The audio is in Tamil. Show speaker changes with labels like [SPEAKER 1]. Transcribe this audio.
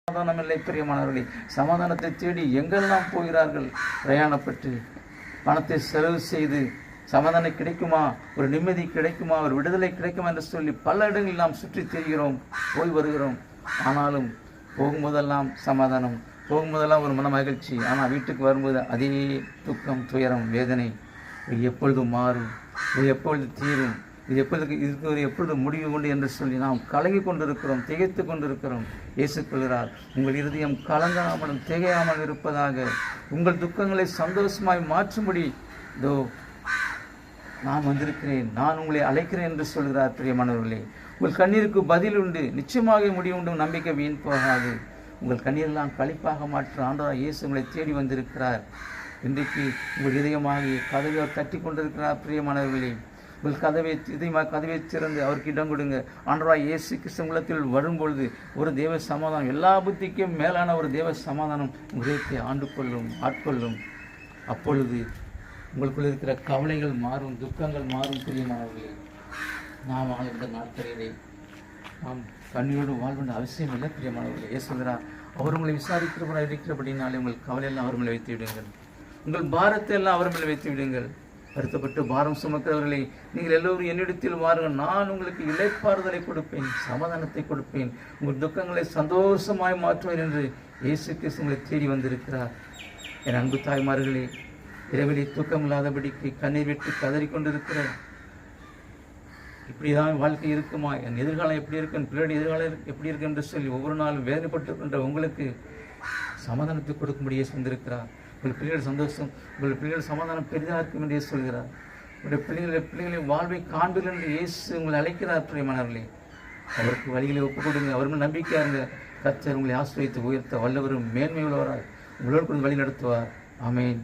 [SPEAKER 1] சமாதானம் இல்லை பிரியமானவர்களே. சமாதானத்தை தேடி எங்கெல்லாம் போகிறார்கள், பிரயாணப்பட்டு பணத்தை செலவு செய்து சமாதானம் கிடைக்குமா, ஒரு நிம்மதி கிடைக்குமா, ஒரு விடுதலை கிடைக்குமா என்று சொல்லி பல இடங்களில் நாம் சுற்றி திரிகிறோம், போய் வருகிறோம். ஆனாலும் போகும்போதெல்லாம் சமாதானம், போகும்போதெல்லாம் ஒரு மன மகிழ்ச்சி. ஆனால் வீட்டுக்கு வரும்போது அதே துக்கம், துயரம், வேதனை. இது எப்பொழுது மாறும், இது எப்பொழுது தீரும், இது எப்பொழுது முடிவு கொண்டு என்று சொல்லி நாம் கலங்கி கொண்டிருக்கிறோம், திகைத்து கொண்டிருக்கிறோம். இயேசு கொள்கிறார், உங்கள் இருதயம் கலங்காமலும் திகையாமல் இருப்பதாக, உங்கள் துக்கங்களை சந்தோஷமாய் மாற்றும்படி இதோ நான் வந்திருக்கிறேன், நான் உங்களை அழைக்கிறேன் என்று சொல்கிறார். பிரியமானவர்களே, உங்கள் கண்ணீருக்கு பதில் உண்டு, நிச்சயமாக முடிவு உண்டு, நம்பிக்கை வீண் போகாது. உங்கள் கண்ணீரெல்லாம் கழிப்பாக மாற்ற ஆண்டவராகிய இயேசு உங்களை தேடி வந்திருக்கிறார். இன்றைக்கு உங்கள் இதயமாகி கதவை தட்டி கொண்டிருக்கிறார். பிரியமானவர்களே, உங்கள் கதவை திறந்து அவருக்கு இடம் கொடுங்க. ஆண்டவராகிய இயேசு கிறிஸ்து உள்ளத்தில் வரும்பொழுது ஒரு தேவ சமாதானம், எல்லா புத்திக்கும் மேலான ஒரு தேவ சமாதானம் உலகத்தை ஆட்கொள்ளும். அப்பொழுது உங்களுக்குள் இருக்கிற கவலைகள் மாறும், துக்கங்கள் மாறும். பிரியமானவர்களே, நாம் வாழ்ந்த நாட்களிலே நாம் கண்ணீரோடு வாழ்கின்ற அவசியம் இல்லை. பிரியமானவர்களே, சொல்கிறார், அவர் உங்களை விசாரிக்கிறவராக இருக்கிறபடினாலே உங்கள் கவலையெல்லாம் அவர் மேலே வைத்து விடுங்கள், உங்கள் பாரத்தை எல்லாம் அவர் மேலே வைத்து விடுங்கள். வருத்தப்பட்டு பாரம் சுமக்கிறவர்களை நீங்கள் எல்லோரும் என்னிடத்தில் வாருங்கள், நான் உங்களுக்கு இளைப்பாறுதலை கொடுப்பேன், சமாதானத்தை கொடுப்பேன், உங்கள் துக்கங்களை சந்தோஷமாய் மாற்றுவேன் என்று இயேசு கிறிஸ்து உங்களை தேடி வந்திருக்கிறார். என் அன்பு தாய்மார்களே, இரவிலே தூக்கம் இல்லாதபடிக்கு கண்ணீர் விட்டு கதறிக்கொண்டிருக்கிற, இப்படிதான் வாழ்க்கை இருக்குமா, என் எதிர்காலம் எப்படி இருக்கு, என் பிள்ளைடைய எதிர்காலம் எப்படி இருக்கு என்று சொல்லி ஒவ்வொரு நாளும் வேதனைப்பட்டிருக்கின்ற உங்களுக்கு சமாதானத்தை கொடுக்கும்படியே வந்திருக்கிறார். உங்கள் பிள்ளைகள் சந்தோஷம், உங்கள் பிள்ளைகள் சமாதானம் பெரிதாக இருக்கும் என்றே சொல்கிறார். உங்களுடைய பிள்ளைகளின் வாழ்வை காண்பீர்கள் என்று இயேசு உங்களை அழைக்கிறார். பிரியமானவர்களே, அவருக்கு வழிகளை ஒப்புக் கொடுங்க, அவர்கள் நம்பிக்கையாக இருங்க. கர்த்தர் உங்களை ஆசிரியத்து உயர்த்த வல்லவரும் மேன்மை உள்ளவராய் உங்களோடு கொண்டு வழி நடத்துவார். ஆமென்.